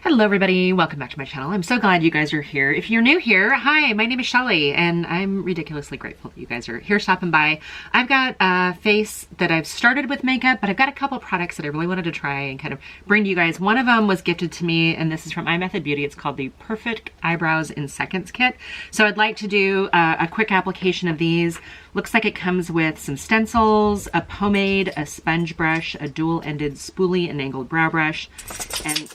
Hello everybody, welcome back to my channel. I'm so glad you guys are here. If you're new here, hi, my name is Shelly and I'm ridiculously grateful that you guys are here stopping by. I've got a face that I've started with makeup, but I've got a couple products that I really wanted to try and kind of bring to you guys. One of them was gifted to me and this is from IMethod Beauty. It's called the Perfect Eyebrows in Seconds Kit. So I'd like to do a quick application of these. Looks like it comes with some stencils, a pomade, a sponge brush, a dual-ended spoolie and angled brow brush, and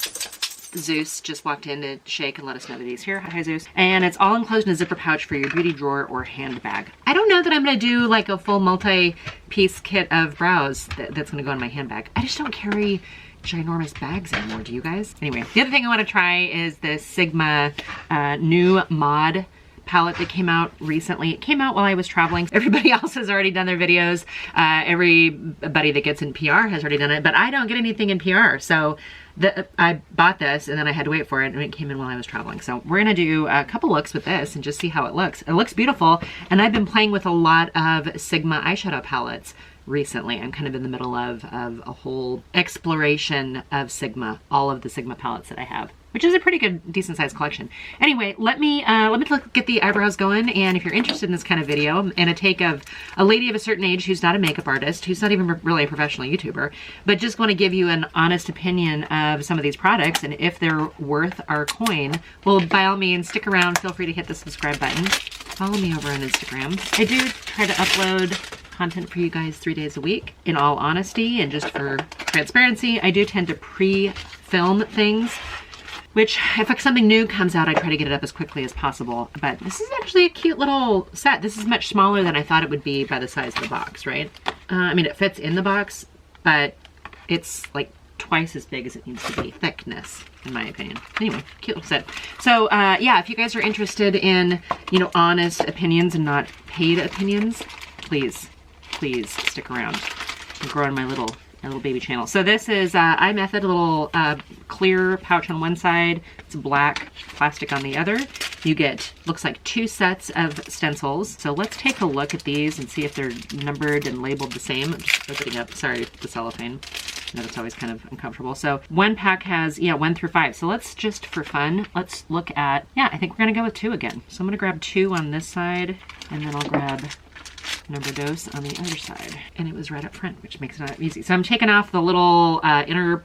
Zeus just walked in to shake and let us know that he's here. Hi, Zeus. And it's all enclosed in a zipper pouch for your beauty drawer or handbag. I don't know that I'm going to do like a full multi-piece kit of brows that's going to go in my handbag. I just don't carry ginormous bags anymore. Do you guys? Anyway, the other thing I want to try is this Sigma new mod palette that came out recently. It came out while I was traveling. Everybody else has already done their videos. Everybody that gets in PR has already done it, but I don't get anything in PR. So I bought this and then I had to wait for it and it came in while I was traveling. So we're gonna do a couple looks with this and just see how it looks. It looks beautiful. And I've been playing with a lot of Sigma eyeshadow palettes recently. I'm kind of in the middle of a whole exploration of Sigma, all of the Sigma palettes that I have, which is a pretty good, decent sized collection. Anyway, let me get the eyebrows going. And if you're interested in this kind of video and a take of a lady of a certain age who's not a makeup artist, who's not even really a professional YouTuber, but just want to give you an honest opinion of some of these products and if they're worth our coin, well, by all means, stick around. Feel free to hit the subscribe button. Follow me over on Instagram. I do try to upload content for you guys 3 days a week. In all honesty and just for transparency, I do tend to pre-film things, which if something new comes out, I try to get it up as quickly as possible. But this is actually a cute little set. This is much smaller than I thought it would be by the size of the box, right? I mean, it fits in the box, but it's like twice as big as it needs to be. Thickness, in my opinion. Anyway, cute little set. So yeah, if you guys are interested in, honest opinions and not paid opinions, please stick around and grow on my little baby channel. So this is IMethod, a little clear pouch on one side. It's black plastic on the other. You get, looks like 2 sets of stencils. So let's take a look at these and see if they're numbered and labeled the same. I'm just opening up, sorry, the cellophane. I know that's always kind of uncomfortable. So one pack has, 1 through 5. So let's just, for fun, let's look at, I think we're gonna go with 2 again. So I'm gonna grab 2 on this side and then I'll grab number dose on the other side. And it was right up front, which makes it easy. So I'm taking off the little inner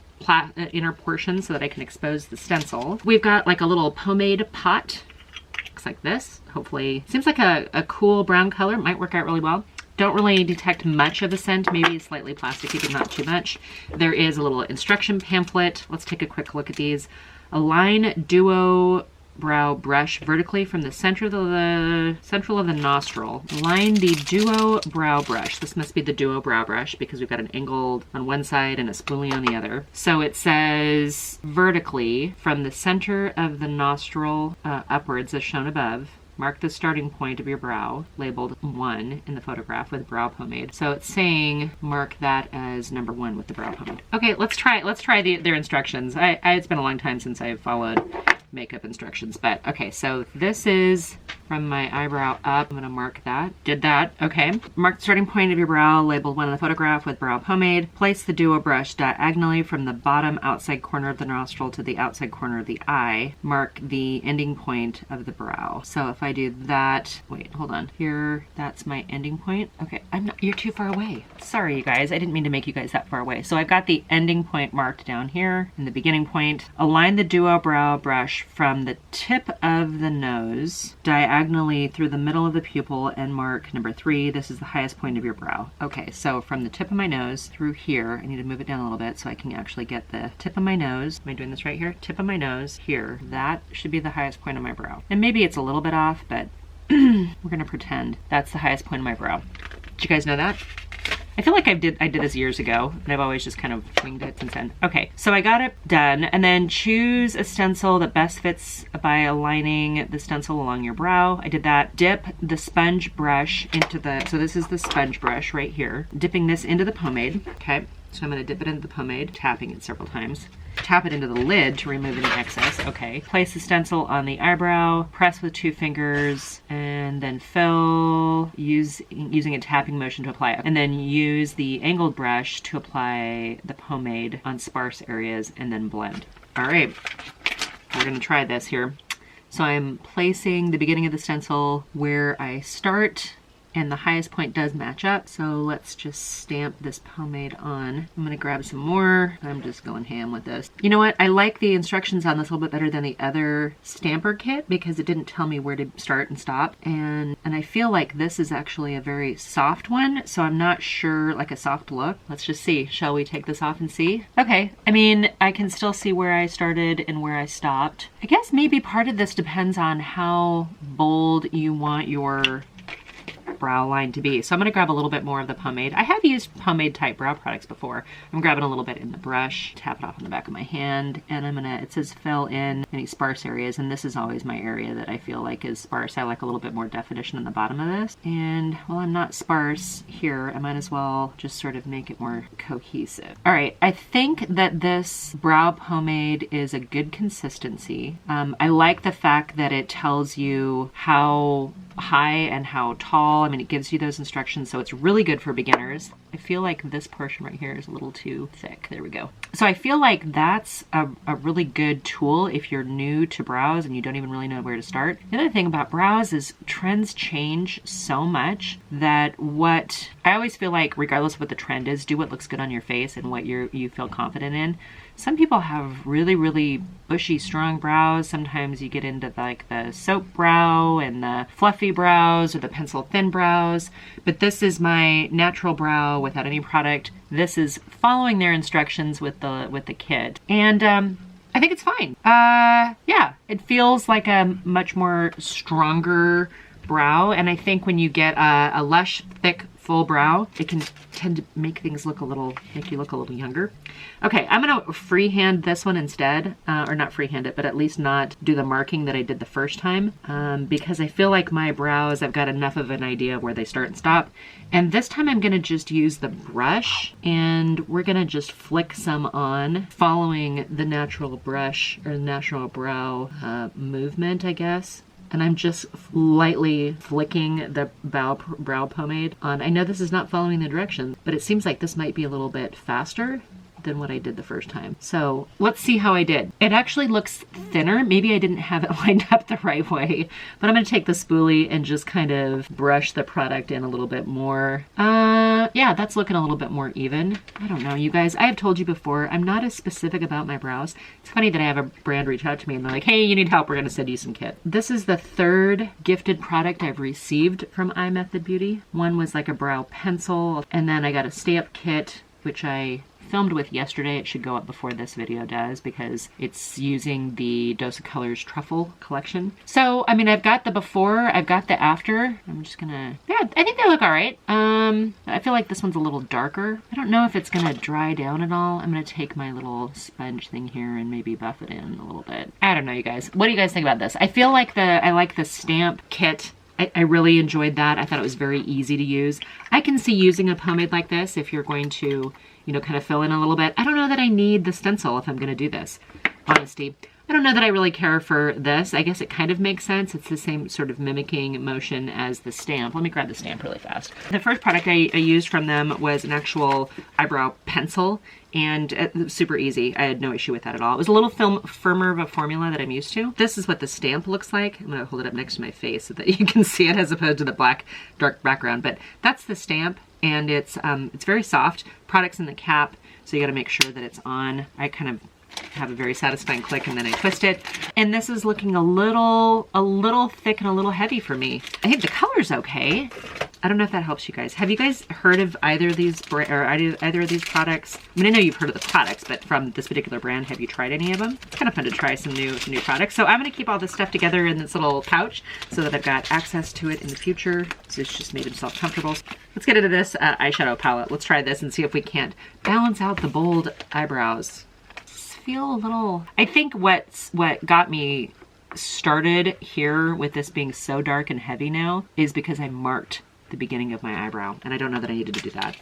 portion so that I can expose the stencil. We've got like a little pomade pot. Looks like this. Hopefully, seems like a cool brown color. Might work out really well. Don't really detect much of a scent, maybe slightly plasticky, but not too much. There is a little instruction pamphlet. Let's take a quick look at these. Align Duo Brow Brush vertically from the center of the nostril. Line the Duo Brow Brush. This must be the Duo Brow Brush because we've got an angled on one side and a spoolie on the other. So it says vertically from the center of the nostril upwards as shown above. Mark the starting point of your brow, labeled 1 in the photograph with brow pomade. So it's saying mark that as number 1 with the brow pomade. Okay, let's try their instructions. It's been a long time since I've followed makeup instructions, but okay, so this is from my eyebrow up. I'm gonna mark that. Did that, okay. Mark the starting point of your brow, labeled 1 in the photograph with brow pomade. Place the Duo brush diagonally from the bottom outside corner of the nostril to the outside corner of the eye. Mark the ending point of the brow. So if I do that, wait, hold on. Here, that's my ending point. Okay, you're too far away. Sorry, you guys, I didn't mean to make you guys that far away. So I've got the ending point marked down here and the beginning point. Align the Duo brow brush from the tip of the nose diagonally through the middle of the pupil and mark number 3. This is the highest point of your brow. Okay, so from the tip of my nose through here, I need to move it down a little bit so I can actually get the tip of my nose. Am I doing this right here? Tip of my nose here. That should be the highest point of my brow. And maybe it's a little bit off, but we're gonna pretend that's the highest point of my brow. Did you guys know that? I feel like I did this years ago, and I've always just kind of winged it since then. Okay, so I got it done, and then choose a stencil that best fits by aligning the stencil along your brow. I did that. Dip the sponge brush into so this is the sponge brush right here. Dipping this into the pomade, okay? So I'm gonna dip it into the pomade, tapping it several times. Tap it into the lid to remove any excess. Okay. Place the stencil on the eyebrow, press with 2 fingers, and then fill using a tapping motion to apply it. And then use the angled brush to apply the pomade on sparse areas and then blend. All right. we're gonna try this here. So I'm placing the beginning of the stencil where I start, and the highest point does match up. So let's just stamp this pomade on. I'm gonna grab some more. I'm just going ham with this. You know what? I like the instructions on this a little bit better than the other stamper kit because it didn't tell me where to start and stop. And I feel like this is actually a very soft one. So I'm not sure, like a soft look. Let's just see. Shall we take this off and see? Okay. I mean, I can still see where I started and where I stopped. I guess maybe part of this depends on how bold you want your brow line to be. So I'm going to grab a little bit more of the pomade. I have used pomade type brow products before. I'm grabbing a little bit in the brush, tap it off on the back of my hand, and I'm gonna, it says fill in any sparse areas, and this is always my area that I feel like is sparse. I like a little bit more definition in the bottom of this. And while I'm not sparse here, I might as well just sort of make it more cohesive. All right, I think that this brow pomade is a good consistency. I like the fact that it tells you how high and how tall. I mean, it gives you those instructions, so it's really good for beginners. I feel like this portion right here is a little too thick. There we go. So I feel like that's a really good tool if you're new to brows and you don't even really know where to start. The other thing about brows is trends change so much that what I always feel like, regardless of what the trend is, do what looks good on your face and what you feel confident in. Some people have really, really bushy, strong brows. Sometimes you get into like the soap brow and the fluffy brows or the pencil thin brows. But this is my natural brow without any product. This is following their instructions with the kit. And I think it's fine. Yeah, it feels like a much more stronger brow. And I think when you get a lush, thick, full brow, it can tend to make things look make you look a little younger. Okay, I'm gonna freehand this one instead, or not freehand it, but at least not do the marking that I did the first time, because I feel like my brows, I've got enough of an idea of where they start and stop. And this time I'm gonna just use the brush, and we're gonna just flick some on, following the natural brush, or natural brow movement, I guess. And I'm just lightly flicking the brow pomade on. I know this is not following the directions, but it seems like this might be a little bit faster than what I did the first time. So let's see how I did. It actually looks thinner. Maybe I didn't have it lined up the right way, but I'm gonna take the spoolie and just kind of brush the product in a little bit more. Yeah, that's looking a little bit more even. I don't know, you guys, I have told you before, I'm not as specific about my brows. It's funny that I have a brand reach out to me and they're like, hey, you need help, we're gonna send you some kit. This is the third gifted product I've received from IMethod Beauty. One was like a brow pencil, and then I got a stamp kit, which I filmed with yesterday. It should go up before this video does because it's using the Dose of Colors Truffle collection. So, I mean, I've got the before, I've got the after. I'm just gonna, yeah, I think they look all right. I feel like this one's a little darker. I don't know if it's gonna dry down at all. I'm gonna take my little sponge thing here and maybe buff it in a little bit. I don't know, you guys. What do you guys think about this? I feel like I like the stamp kit. I really enjoyed that. I thought it was very easy to use. I can see using a pomade like this if you're going to, you know, kind of fill in a little bit. I don't know that I need the stencil if I'm going to do this. Honesty. I don't know that I really care for this. I guess it kind of makes sense. It's the same sort of mimicking motion as the stamp. Let me grab the stamp really fast. The first product I used from them was an actual eyebrow pencil, and it was super easy. I had no issue with that at all. It was a little firmer of a formula that I'm used to. This is what the stamp looks like. I'm gonna hold it up next to my face so that you can see it as opposed to the black, dark background. But that's the stamp, and it's very soft. Product's in the cap, so you gotta make sure that it's on. I kind of have a very satisfying click and then I twist it. And this is looking a little thick and a little heavy for me. I think the color's okay. I don't know if that helps you guys. Have you guys heard of either of these either of these products? I mean, I know you've heard of the products, but from this particular brand, have you tried any of them? It's kind of fun to try some new products. So I'm gonna keep all this stuff together in this little pouch so that I've got access to it in the future. Zeus just made himself comfortable. Let's get into this eyeshadow palette. Let's try this and see if we can't balance out the bold eyebrows. Feel a little, I think what got me started here with this being so dark and heavy now is because I marked the beginning of my eyebrow, and I don't know that I needed to do that.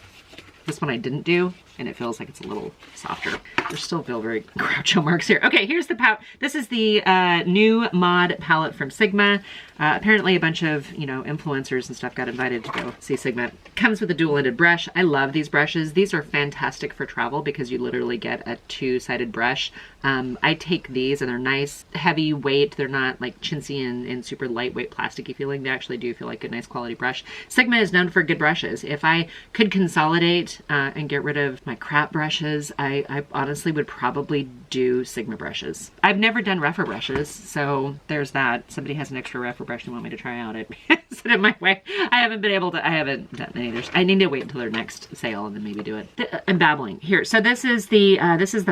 This one I didn't do. and it feels like it's a little softer. There still feel very Groucho marks here. Okay, here's the palette. This is the new mod palette from Sigma. Apparently a bunch of, you know, influencers and stuff got invited to go see Sigma. Comes with a dual-ended brush. I love these brushes. These are fantastic for travel because you literally get a two-sided brush. I take these and they're nice, heavy weight. They're not like chintzy and super lightweight plasticky feeling. They actually do feel like a nice quality brush. Sigma is known for good brushes. If I could consolidate and get rid of my crap brushes, I honestly would probably do Sigma brushes. I've never done rougher brushes, so there's that. Somebody has an extra rougher brush they want me to try out. It's in my way. I haven't been able to, I haven't done any of theirs. I need to wait until their next sale and then maybe do it. I'm babbling. Here, so this is the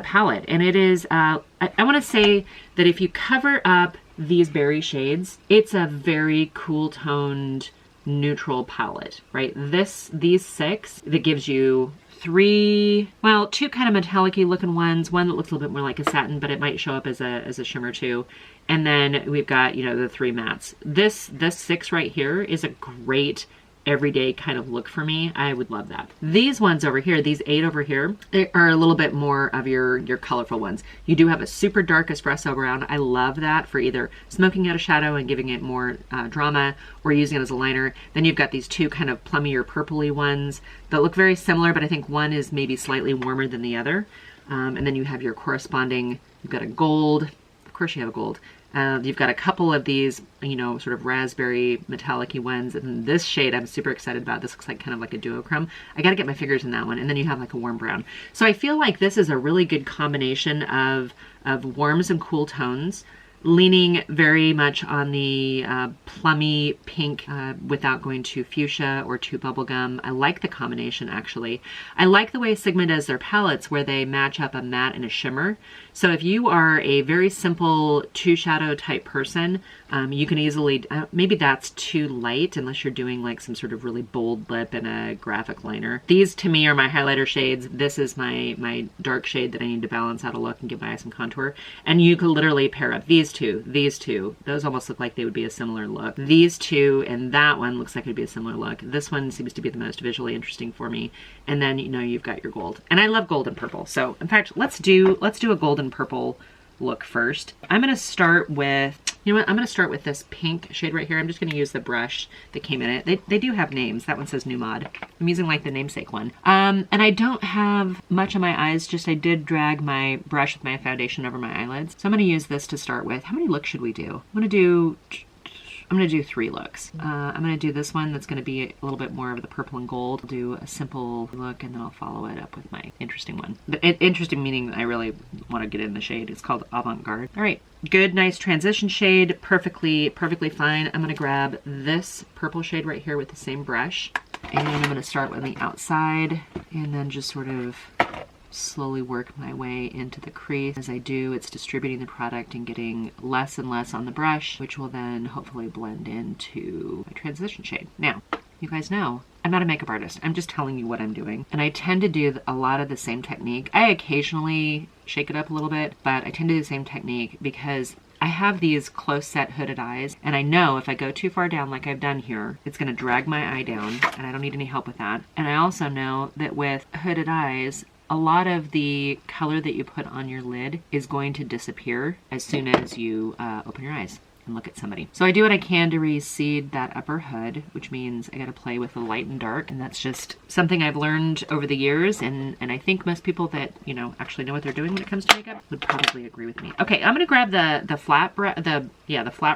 palette, and it is, I want to say that if you cover up these berry shades, it's a very cool toned neutral palette, right? These 6 that gives you 3, well, 2 kind of metallic-y looking ones, one that looks a little bit more like a satin, but it might show up as a shimmer too. And then we've got, you know, the 3 mattes. This 6 right here is a great everyday kind of look for me. I would love that. These ones over here, these 8 over here, they are a little bit more of your colorful ones. You do have a super dark espresso brown. I love that for either smoking out a shadow and giving it more drama, or using it as a liner. Then you've got these 2 kind of plummy or purpley ones that look very similar, but I think one is maybe slightly warmer than the other. And then you have your corresponding, you've got a gold. Of course you have a gold. You've got a couple of these, you know, sort of raspberry metallic-y ones, and this shade I'm super excited about. This looks like kind of like a duochrome. I gotta get my fingers in that one, and then you have like a warm brown. So I feel like this is a really good combination of warms and cool tones, leaning very much on the plummy pink without going too fuchsia or too bubblegum. I like the combination, actually. I like the way Sigma does their palettes where they match up a matte and a shimmer. So if you are a very simple 2 shadow type person, you can easily, maybe that's too light unless you're doing like some sort of really bold lip and a graphic liner. These to me are my highlighter shades. This is my dark shade that I need to balance out a look and give my eyes some contour. And you could literally pair up these two. Those almost look like they would be a similar look. These 2 and that one looks like it would be a similar look. This one seems to be the most visually interesting for me. And then, you know, you've got your gold. And I love gold and purple. So in fact, let's do a gold and purple look first. I'm going to start with, you know what, I'm going to start with this pink shade right here. I'm just going to use the brush that came in it. They do have names. That one says New Mod. I'm using like the namesake one. And I don't have much on my eyes, just I did drag my brush with my foundation over my eyelids. So I'm going to use this to start with. How many looks should we do? I'm going to do 3 looks. I'm going to do this one that's going to be a little bit more of the purple and gold. I'll do a simple look and then I'll follow it up with my interesting one. Interesting meaning I really want to get in the shade. It's called Avant-Garde. All right, good, nice transition shade. Perfectly fine. I'm going to grab this purple shade right here with the same brush. And I'm going to start with the outside and then just sort of slowly work my way into the crease. As I do, it's distributing the product and getting less and less on the brush, which will then hopefully blend into my transition shade. Now, you guys know, I'm not a makeup artist. I'm just telling you what I'm doing. And I tend to do a lot of the same technique. I occasionally shake it up a little bit, but I tend to do the same technique because I have these close set hooded eyes, and I know if I go too far down like I've done here, it's gonna drag my eye down, and I don't need any help with that. And I also know that with hooded eyes, a lot of the color that you put on your lid is going to disappear as soon as you open your eyes and look at somebody. So I do what I can to recede that upper hood, which means I gotta play with the light and dark, and that's just something I've learned over the years, and I think most people that, you know, actually know what they're doing when it comes to makeup would probably agree with me. Okay, I'm gonna grab the flat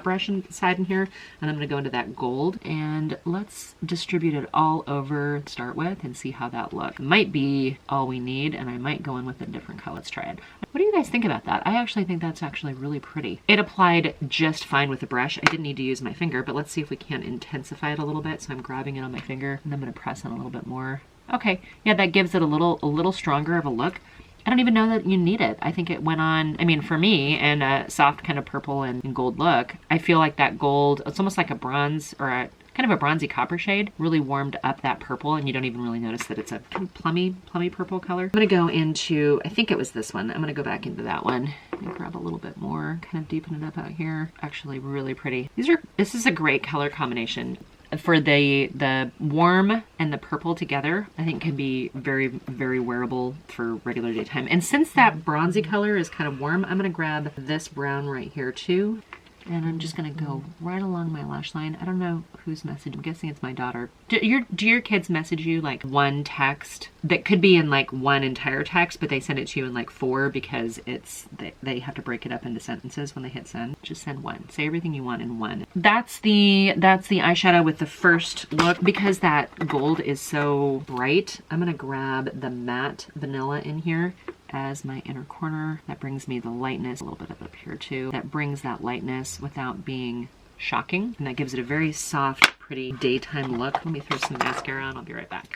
brush inside in here, and I'm gonna go into that gold, and let's distribute it all over to start with and see how that looks. It might be all we need, and I might go in with a different color. Let's try it. What do you guys think about that? I actually think that's actually really pretty. It applied just fine with the brush. I didn't need to use my finger, but let's see if we can intensify it a little bit. So I'm grabbing it on my finger and I'm gonna press in a little bit more. Okay, yeah, that gives it a little stronger of a look. I don't even know that you need it. I think it went on, I mean, for me, and a soft kind of purple and gold look, I feel like that gold, it's almost like a bronze or a kind of a bronzy copper shade, really warmed up that purple, and you don't even really notice that it's a kind of plummy purple color. I'm gonna go into, I think it was this one. I'm gonna go back into that one and grab a little bit more, kind of deepen it up out here. Actually really pretty. This is a great color combination. for the warm and the purple together, I think can be very, very wearable for regular daytime. And since that bronzy color is kind of warm, I'm gonna grab this brown right here too. And I'm just gonna go right along my lash line. I don't know whose message, I'm guessing it's my daughter. Do your kids message you like one text that could be in like one entire text, but they send it to you in like 4 because they have to break it up into sentences when they hit send? Just send one. Say everything you want in one. That's the eyeshadow with the first look. Because that gold is so bright, I'm gonna grab the matte vanilla in here as my inner corner. That brings me the lightness, a little bit up here too. That brings that lightness without being shocking. And that gives it a very soft, pretty daytime look. Let me throw some mascara on, I'll be right back.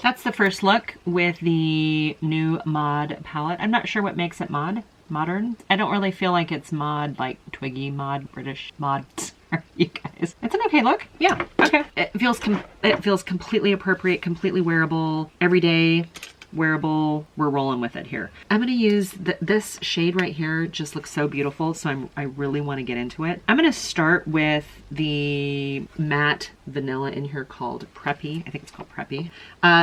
That's the first look with the new Mod palette. I'm not sure what makes it modern. I don't really feel like it's mod, like Twiggy mod, British mod. You guys, it's an okay look. Yeah, okay. It feels completely appropriate, completely wearable, everyday. Wearable. We're rolling with it here. I'm going to use this shade right here. Just looks so beautiful, so I really want to get into it. I'm going to start with the matte vanilla in here called Preppy. I think it's called Preppy.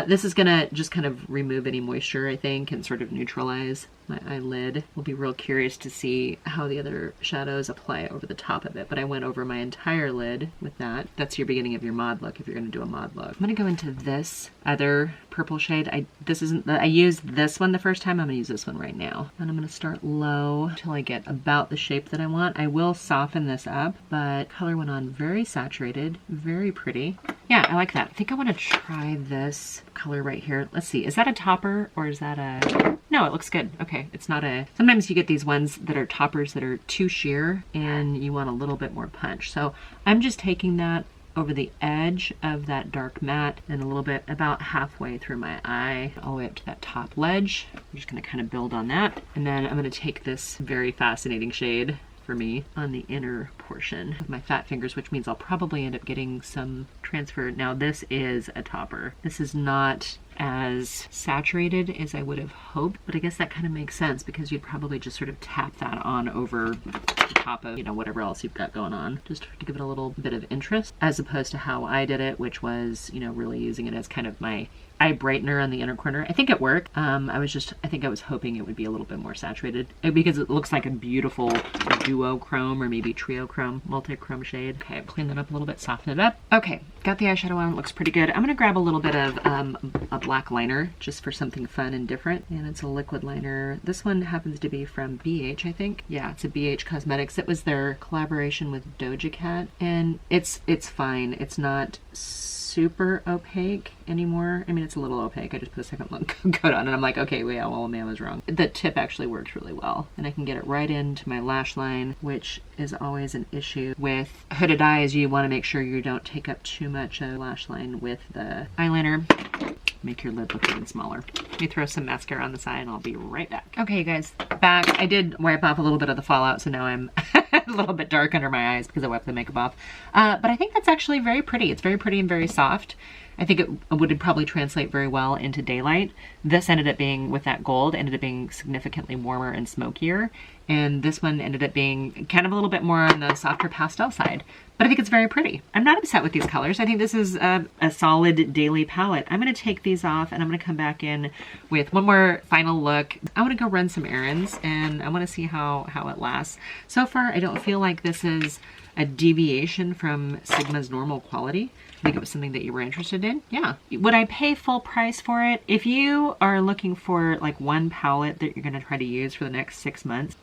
This is going to just kind of remove any moisture, I think, and sort of neutralize my eyelid. We'll be real curious to see how the other shadows apply over the top of it, but I went over my entire lid with that. That's your beginning of your mod look if you're going to do a mod look. I'm going to go into this other purple shade. I used this one the first time. I'm going to use this one right now. And I'm going to start low until I get about the shape that I want. I will soften this up, but color went on very saturated, very pretty. Yeah, I like that. I think I want to try this color right here. Let's see, is that a topper or is that a... No, it looks good. Okay, it's not a... Sometimes you get these ones that are toppers that are too sheer and you want a little bit more punch. So I'm just taking that over the edge of that dark matte and a little bit about halfway through my eye, all the way up to that top ledge. I'm just gonna kind of build on that. And then I'm gonna take this very fascinating shade for me on the inner portion of my fat fingers, which means I'll probably end up getting some transfer. Now this is a topper. This is not as saturated as I would have hoped, but I guess that kind of makes sense because you'd probably just sort of tap that on over the top of, you know, whatever else you've got going on, just to give it a little bit of interest, as opposed to how I did it, which was, you know, really using it as kind of my eye brightener on the inner corner. I think it worked. I think I was hoping it would be a little bit more saturated because it looks like a beautiful duochrome or maybe triochrome, multi-chrome shade. Okay, clean that up a little bit, soften it up. Okay, got the eyeshadow on, looks pretty good. I'm gonna grab a little bit of a black liner just for something fun and different. And it's a liquid liner. This one happens to be from BH, I think. Yeah, it's a BH Cosmetics. It was their collaboration with Doja Cat, and it's fine. It's not super opaque anymore. I mean, it's a little opaque. I just put a second coat on and I'm like, okay, well, man, I was wrong. The tip actually works really well, and I can get it right into my lash line, which is always an issue with hooded eyes. You want to make sure you don't take up too much of the lash line with the eyeliner. Make your lid look even smaller. Let me throw some mascara on the side and I'll be right back. Okay, you guys, back. I did wipe off a little bit of the fallout, so now I'm a little bit dark under my eyes because I wiped the makeup off. But I think that's actually very pretty. It's very pretty and very soft. I think it would probably translate very well into daylight. This ended up being, with that gold, ended up being significantly warmer and smokier. And this one ended up being kind of a little bit more on the softer pastel side. But I think it's very pretty. I'm not upset with these colors. I think this is a solid daily palette. I'm gonna take these off and I'm gonna come back in with one more final look. I wanna go run some errands and I wanna see how it lasts. So far, I don't feel like this is a deviation from Sigma's normal quality. I think it was something that you were interested in. Yeah. Would I pay full price for it? If you are looking for like one palette that you're gonna try to use for the next 6 months,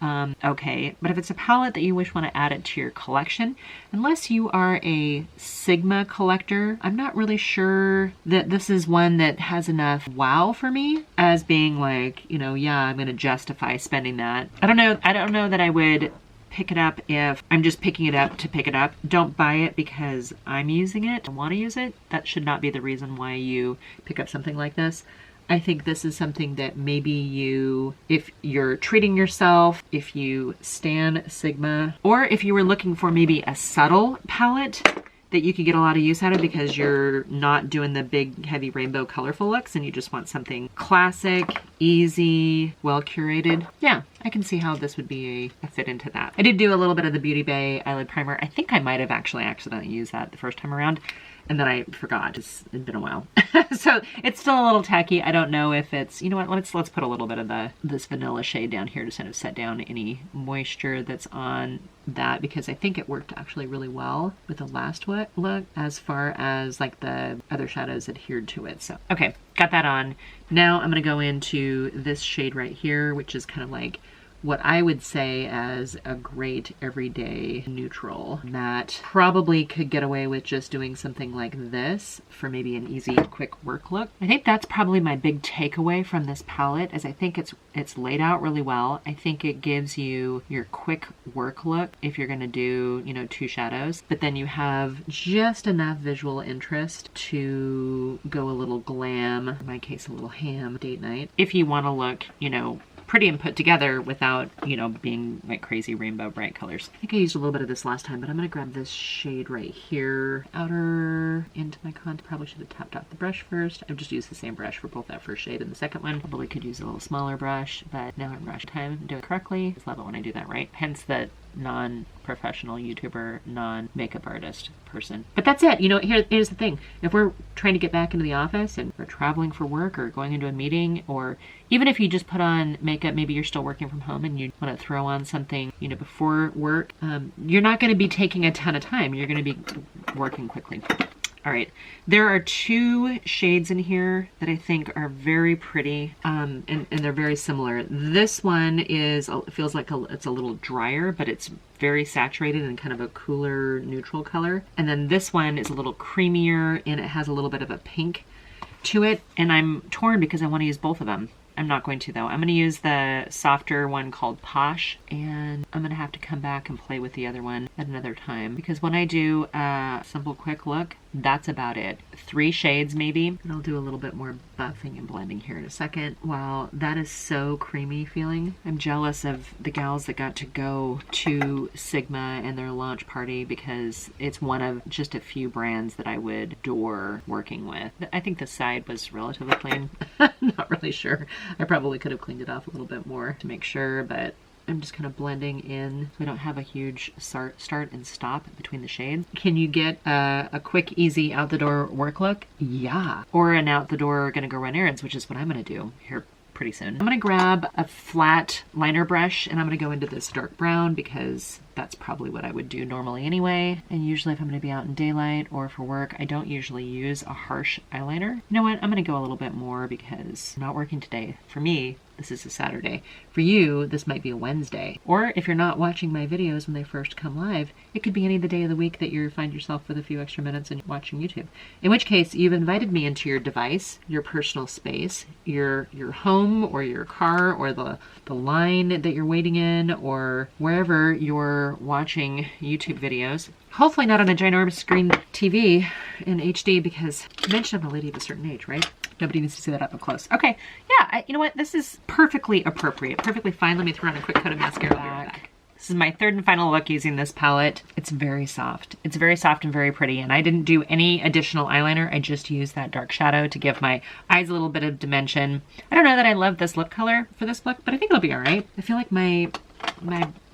okay. But if it's a palette that you want to add it to your collection, unless you are a Sigma collector, I'm not really sure that this is one that has enough wow for me as being like, you know, yeah, I'm gonna justify spending that. I don't know that I would pick it up if I'm just picking it up to pick it up. Don't buy it because I'm using it. I want to use it. That should not be the reason why you pick up something like this. I think this is something that maybe you, if you're treating yourself, if you stan Sigma, or if you were looking for maybe a subtle palette that you could get a lot of use out of because you're not doing the big heavy rainbow colorful looks and you just want something classic, easy, well curated. Yeah, I can see how this would be a fit into that. I did do a little bit of the Beauty Bay Eyelid Primer. I think I might have actually accidentally used that the first time around, and then I forgot. It's been a while. So it's still a little tacky. I don't know if it's, you know what, let's put a little bit of this vanilla shade down here to kind of set down any moisture that's on that, because I think it worked actually really well with the last look as far as like the other shadows adhered to it. So, okay, got that on. Now I'm gonna go into this shade right here, which is kind of like what I would say as a great everyday neutral that probably could get away with just doing something like this for maybe an easy, quick work look. I think that's probably my big takeaway from this palette, is I think it's laid out really well. I think it gives you your quick work look if you're gonna do, you know, 2 shadows, but then you have just enough visual interest to go a little glam, in my case a little ham date night, if you want to look, you know, pretty and put together without, you know, being like crazy rainbow bright colors. I think I used a little bit of this last time, but I'm gonna grab this shade right here, outer into my contour. Probably should have tapped off the brush first. I've just used the same brush for both that first shade and the second one. Probably could use a little smaller brush, but now I'm rushing time to do it correctly. I love it when I do that right. Hence the non-professional YouTuber, non-makeup artist person. But that's it. You know, here's the thing. If we're trying to get back into the office and we're traveling for work or going into a meeting, or even if you just put on makeup, maybe you're still working from home and you want to throw on something, you know, before work, you're not going to be taking a ton of time. You're going to be working quickly. All right, there are 2 shades in here that I think are very pretty, and they're very similar. This one feels like it's a little drier, but it's very saturated in kind of a cooler neutral color. And then this one is a little creamier and it has a little bit of a pink to it. And I'm torn because I want to use both of them. I'm not going to though. I'm going to use the softer one called Posh, and I'm going to have to come back and play with the other one at another time, because when I do a simple quick look, that's about it. 3 shades maybe, and I'll do a little bit more buffing and blending here in a second. Wow, that is so creamy feeling. I'm jealous of the gals that got to go to Sigma and their launch party, because it's one of just a few brands that I would adore working with. I think the side was relatively plain. Not really sure. I probably could have cleaned it off a little bit more to make sure, but I'm just kind of blending in. We don't have a huge start and stop between the shades. Can you get a quick, easy out the door work look? Yeah. Or an out the door gonna go run errands, which is what I'm gonna do here pretty soon. I'm gonna grab a flat liner brush and I'm gonna go into this dark brown, because that's probably what I would do normally anyway. And usually if I'm gonna be out in daylight or for work, I don't usually use a harsh eyeliner. You know what? I'm gonna go a little bit more because I'm not working today. For me, this is a Saturday. For you, this might be a Wednesday. Or if you're not watching my videos when they first come live, it could be any of the day of the week that you find yourself with a few extra minutes and watching YouTube. In which case, you've invited me into your device, your personal space, your home or your car or the line that you're waiting in, or wherever you're watching YouTube videos. Hopefully not on a ginormous screen TV in HD, because I mentioned I'm a lady of a certain age, right? Nobody needs to see that up close. Okay, yeah, you know what? This is perfectly appropriate, perfectly fine. Let me throw on a quick coat of mascara back. This is my 3rd and final look using this palette. It's very soft. It's very soft and very pretty, and I didn't do any additional eyeliner. I just used that dark shadow to give my eyes a little bit of dimension. I don't know that I love this lip color for this look, but I think it'll be all right. I feel like my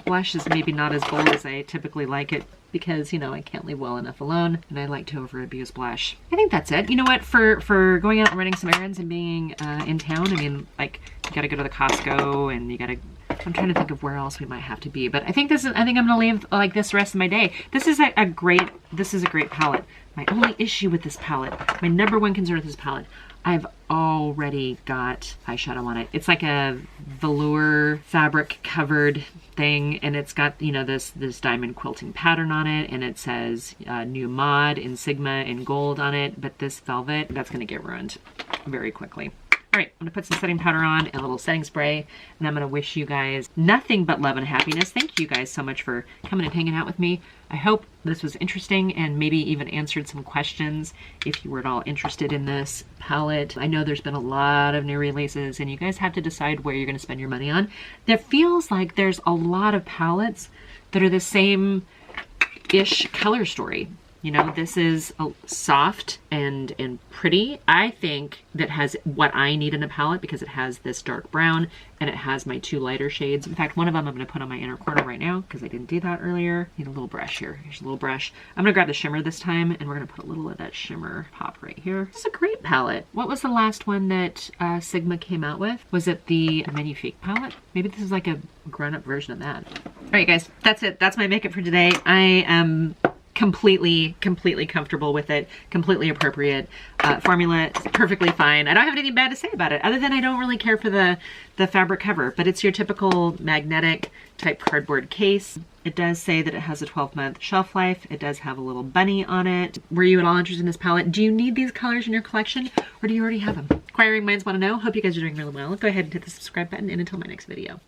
blush is maybe not as bold as I typically like it, because, you know, I can't leave well enough alone and I like to over abuse blush. I think that's it. You know what, for going out and running some errands and being in town, I mean, like, you gotta go to the Costco and you gotta, I'm trying to think of where else we might have to be, but I think I'm gonna leave like this the rest of my day. This is a great palette. My only issue with this palette, my #1 concern with this palette, I've already got eyeshadow on it. It's like a velour fabric covered thing, and it's got, you know, this diamond quilting pattern on it, and it says new mod in Sigma in gold on it, but this velvet, that's gonna get ruined very quickly. All right, I'm gonna put some setting powder on and a little setting spray, and I'm gonna wish you guys nothing but love and happiness. Thank you guys so much for coming and hanging out with me. I hope this was interesting and maybe even answered some questions if you were at all interested in this palette. I know there's been a lot of new releases and you guys have to decide where you're gonna spend your money on. There feels like there's a lot of palettes that are the same-ish color story. You know, this is a soft and pretty. I think that has what I need in a palette because it has this dark brown and it has my 2 lighter shades. In fact, one of them I'm going to put on my inner corner right now because I didn't do that earlier. Need a little brush here. Here's a little brush. I'm going to grab the shimmer this time and we're going to put a little of that shimmer pop right here. This is a great palette. What was the last one that Sigma came out with? Was it the Magnifique palette? Maybe this is like a grown-up version of that. All right, guys, that's it. That's my makeup for today. I am completely comfortable with it, completely appropriate. Formula is perfectly fine. I don't have anything bad to say about it other than I don't really care for the fabric cover, but it's your typical magnetic type cardboard case. It does say that it has a 12-month shelf life. It does have a little bunny on it. Were you at all interested in this palette? Do you need these colors in your collection or do you already have them? Inquiring minds want to know. Hope you guys are doing really well. Go ahead and hit the subscribe button and until my next video.